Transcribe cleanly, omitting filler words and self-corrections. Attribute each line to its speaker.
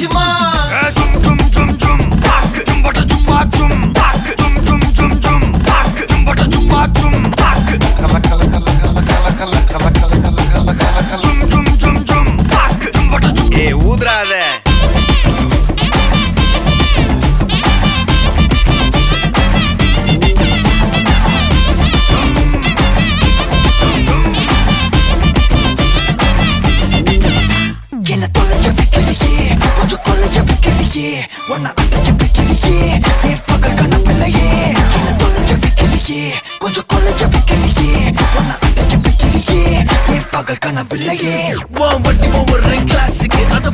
Speaker 1: வந்தாச்சுமா
Speaker 2: ஜும் ஜும் ஜும் ஜும் தாக்கு ஜும்பட ஜும்பா ஜும் தாக்கு ஜும் ஜும் ஜும் ஜும் தாக்கு ஜும்பட ஜும்பா ஜும் தாக்கு கல கல கல கல கல கல கல கல கல கல கல கல ஜும் ஜும் ஜும் ஜும் தாக்கு ஜும்பட ஜும் ஊதுறாத
Speaker 1: என்ன தொலைய வைக்கிறியே கொஞ்சம் கொலைய வைக்கிறியே உன்னை அடைய வைக்கிறியே என் பகல் கனவில்லையே என்ன தொலைய வைக்கிறியே கொஞ்சம் கொலைய வைக்கிறியே உன்னை அடைய வைக்கிறியே என் பகல் கனவில்லையே வண்டி ஒவ்வொரு கிளாஸுக்கு அதை